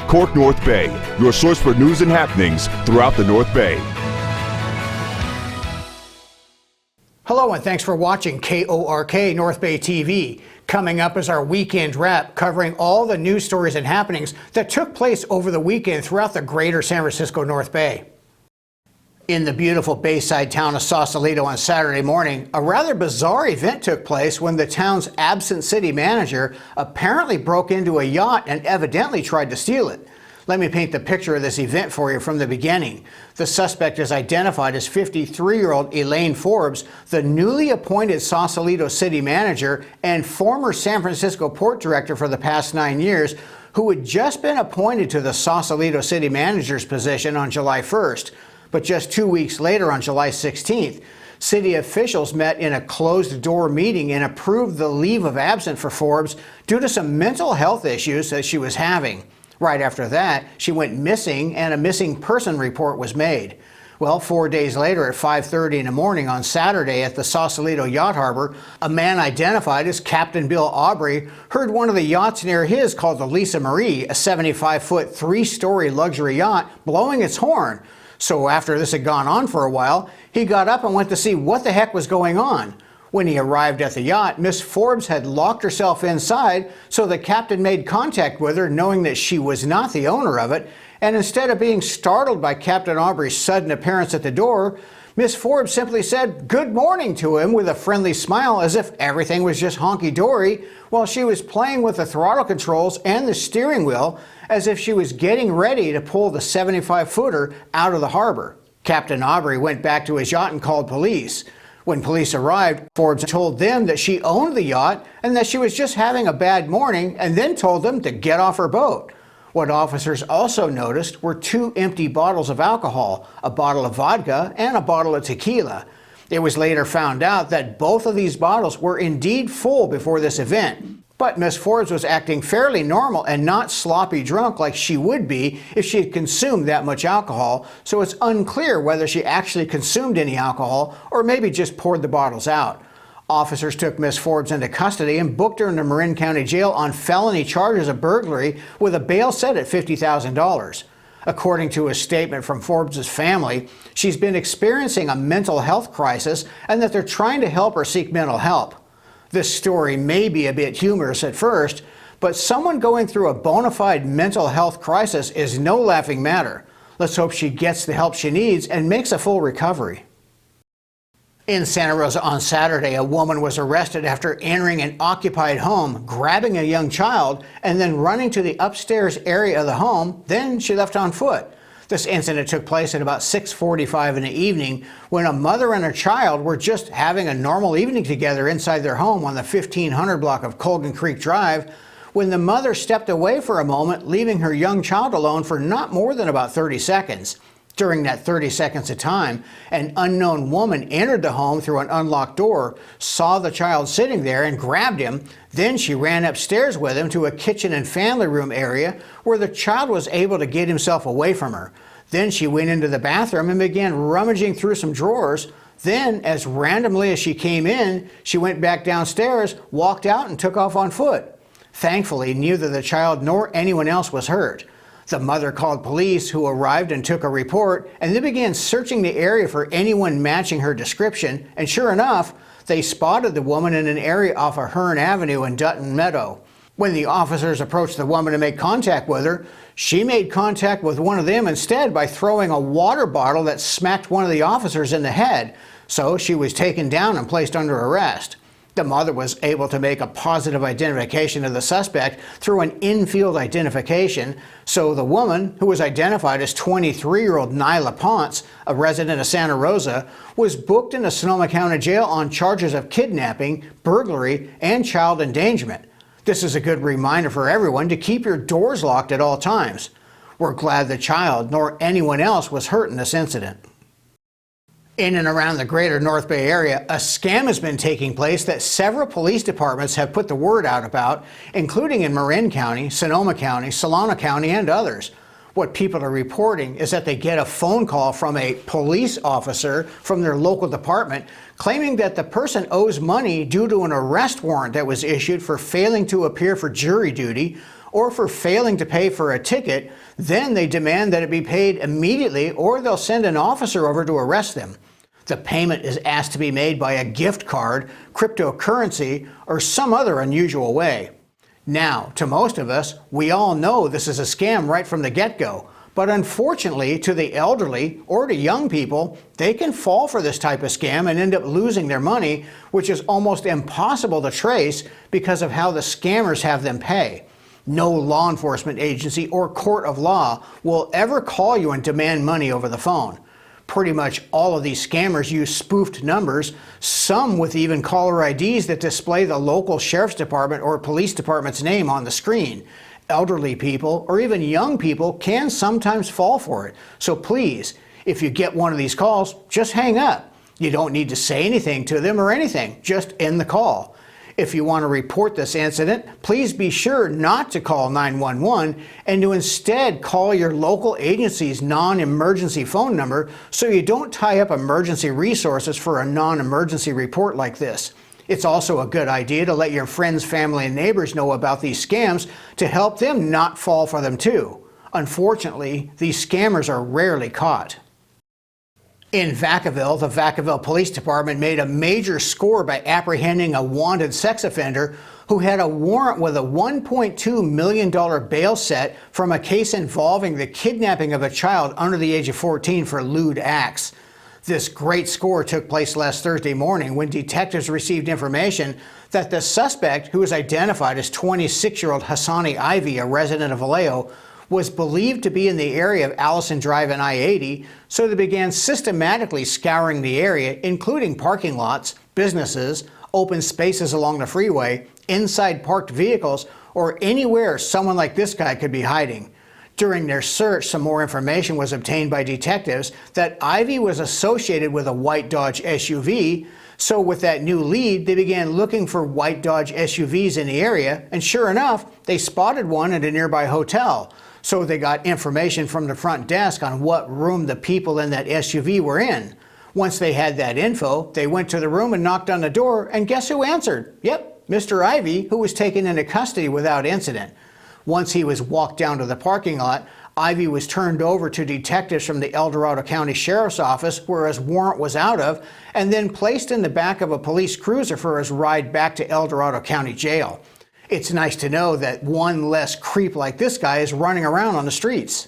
KORK North Bay, your source for news and happenings throughout the North Bay. Hello and thanks for watching KORK North Bay TV. Coming up is our weekend wrap covering all the news stories and happenings that took place over the weekend throughout the greater San Francisco North Bay. In the beautiful Bayside town of Sausalito on Saturday morning, a rather bizarre event took place when the town's absent city manager apparently broke into a yacht and evidently tried to steal it. Let me paint the picture of this event for you from the beginning. The suspect is identified as 53-year-old Elaine Forbes, the newly appointed Sausalito city manager and former San Francisco port director for the past 9 years, who had just been appointed to the Sausalito city manager's position on July 1st. But just 2 weeks later, on July 16th, city officials met in a closed-door meeting and approved the leave of absence for Forbes due to some mental health issues that she was having. Right after that, she went missing and a missing person report was made. Well, 4 days later at 5:30 in the morning on Saturday at the Sausalito Yacht Harbor, a man identified as Captain Bill Aubrey heard one of the yachts near his, called the Lisa Marie, a 75-foot, 3-story luxury yacht, blowing its horn. So after this had gone on for a while, he got up and went to see what the heck was going on. When he arrived at the yacht, Miss Forbes had locked herself inside, so the captain made contact with her, knowing that she was not the owner of it, and instead of being startled by Captain Aubrey's sudden appearance at the door, Miss Forbes simply said good morning to him with a friendly smile, as if everything was just honky-dory, while she was playing with the throttle controls and the steering wheel as if she was getting ready to pull the 75-footer out of the harbor. Captain Aubrey went back to his yacht and called police. When police arrived, Forbes told them that she owned the yacht and that she was just having a bad morning, and then told them to get off her boat. What officers also noticed were 2 empty bottles of alcohol, a bottle of vodka and a bottle of tequila. It was later found out that both of these bottles were indeed full before this event. But Miss Forbes was acting fairly normal and not sloppy drunk like she would be if she had consumed that much alcohol, so it's unclear whether she actually consumed any alcohol or maybe just poured the bottles out. Officers took Miss Forbes into custody and booked her into Marin County Jail on felony charges of burglary with a bail set at $50,000. According to a statement from Forbes' family, she's been experiencing a mental health crisis and that they're trying to help her seek mental help. This story may be a bit humorous at first, but someone going through a bona fide mental health crisis is no laughing matter. Let's hope she gets the help she needs and makes a full recovery. In Santa Rosa on Saturday, a woman was arrested after entering an occupied home, grabbing a young child, and then running to the upstairs area of the home. Then she left on foot. This incident took place at about 6:45 in the evening when a mother and her child were just having a normal evening together inside their home on the 1500 block of Colgan Creek Drive, when the mother stepped away for a moment, leaving her young child alone for not more than about 30 seconds. During that 30 seconds of time, an unknown woman entered the home through an unlocked door, saw the child sitting there and grabbed him. Then she ran upstairs with him to a kitchen and family room area where the child was able to get himself away from her. Then she went into the bathroom and began rummaging through some drawers. Then, as randomly as she came in, she went back downstairs, walked out, and took off on foot. Thankfully, neither the child nor anyone else was hurt. The mother called police, who arrived and took a report, and they began searching the area for anyone matching her description, and sure enough, they spotted the woman in an area off of Hearn Avenue in Dutton Meadow. When the officers approached the woman to make contact with her, she made contact with one of them instead by throwing a water bottle that smacked one of the officers in the head, so she was taken down and placed under arrest. The mother was able to make a positive identification of the suspect through an in-field identification, so the woman, who was identified as 23-year-old Nyla Ponce, a resident of Santa Rosa, was booked into Sonoma County Jail on charges of kidnapping, burglary, and child endangerment. This is a good reminder for everyone to keep your doors locked at all times. We're glad the child nor anyone else was hurt in this incident. In and around the greater North Bay area, a scam has been taking place that several police departments have put the word out about, including in Marin County, Sonoma County, Solano County, and others. What people are reporting is that they get a phone call from a police officer from their local department claiming that the person owes money due to an arrest warrant that was issued for failing to appear for jury duty, or for failing to pay for a ticket, then they demand that it be paid immediately or they'll send an officer over to arrest them. The payment is asked to be made by a gift card, cryptocurrency, or some other unusual way. Now, to most of us, we all know this is a scam right from the get-go. But unfortunately, to the elderly or to young people, they can fall for this type of scam and end up losing their money, which is almost impossible to trace because of how the scammers have them pay. No law enforcement agency or court of law will ever call you and demand money over the phone. Pretty much all of these scammers use spoofed numbers, some with even caller IDs that display the local sheriff's department or police department's name on the screen. Elderly people or even young people can sometimes fall for it. So please, if you get one of these calls, just hang up. You don't need to say anything to them or anything, just end the call. If you want to report this incident, please be sure not to call 911 and to instead call your local agency's non-emergency phone number so you don't tie up emergency resources for a non-emergency report like this. It's also a good idea to let your friends, family, and neighbors know about these scams to help them not fall for them too. Unfortunately, these scammers are rarely caught. In Vacaville, the Vacaville Police Department made a major score by apprehending a wanted sex offender who had a warrant with a $1.2 million bail set from a case involving the kidnapping of a child under the age of 14 for lewd acts. This great score took place last Thursday morning when detectives received information that the suspect, who was identified as 26-year-old Hassani Ivy, a resident of Vallejo, was believed to be in the area of Allison Drive and I-80, so they began systematically scouring the area, including parking lots, businesses, open spaces along the freeway, inside parked vehicles, or anywhere someone like this guy could be hiding. During their search, some more information was obtained by detectives that Ivy was associated with a white Dodge SUV, so with that new lead, they began looking for white Dodge SUVs in the area, and sure enough, they spotted one at a nearby hotel. So they got information from the front desk on what room the people in that SUV were in. Once they had that info, they went to the room and knocked on the door, and guess who answered? Yep, Mr. Ivy, who was taken into custody without incident. Once he was walked down to the parking lot, Ivy was turned over to detectives from the El Dorado County Sheriff's Office, where his warrant was out of, and then placed in the back of a police cruiser for his ride back to El Dorado County Jail. It's nice to know that one less creep like this guy is running around on the streets.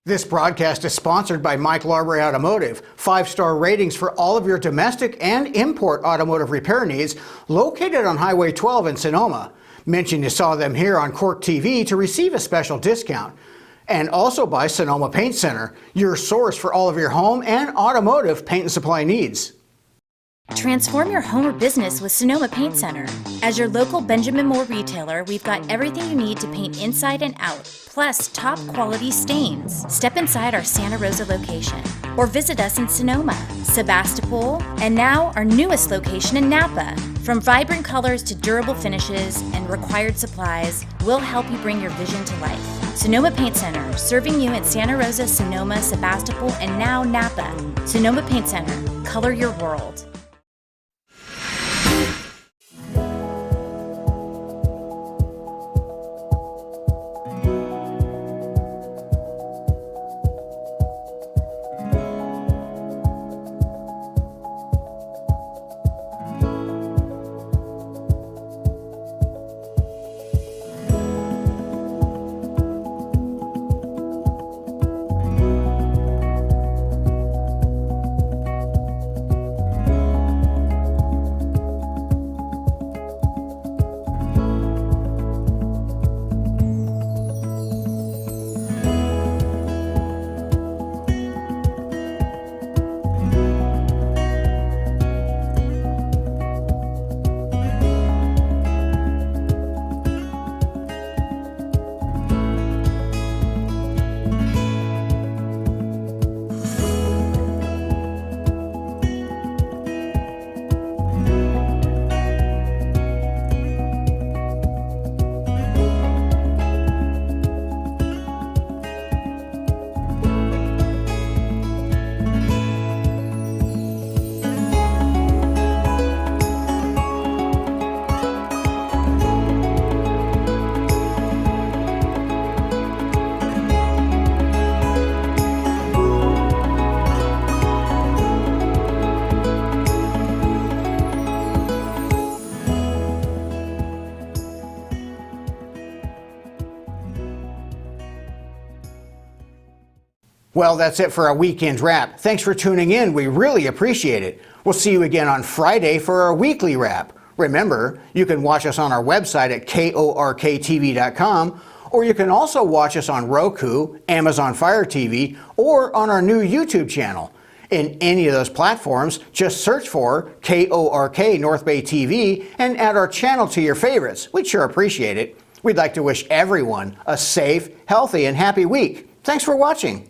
This broadcast is sponsored by Mike Larbury Automotive. 5-star ratings for all of your domestic and import automotive repair needs, located on Highway 12 in Sonoma. Mention you saw them here on KORK TV to receive a special discount. And also by Sonoma Paint Center, your source for all of your home and automotive paint and supply needs. Transform your home or business with Sonoma Paint Center. As your local Benjamin Moore retailer, we've got everything you need to paint inside and out, plus top quality stains. Step inside our Santa Rosa location or visit us in Sonoma, Sebastopol, and now our newest location in Napa. From vibrant colors to durable finishes and required supplies, we'll help you bring your vision to life. Sonoma Paint Center, serving you in Santa Rosa, Sonoma, Sebastopol, and now Napa. Sonoma Paint Center, color your world. Well, that's it for our weekend wrap. Thanks for tuning in. We really appreciate it. We'll see you again on Friday for our weekly wrap. Remember, you can watch us on our website at KORKTV.com, or you can also watch us on Roku, Amazon Fire TV, or on our new YouTube channel. In any of those platforms, just search for KORK North Bay TV and add our channel to your favorites. We'd sure appreciate it. We'd like to wish everyone a safe, healthy, and happy week. Thanks for watching.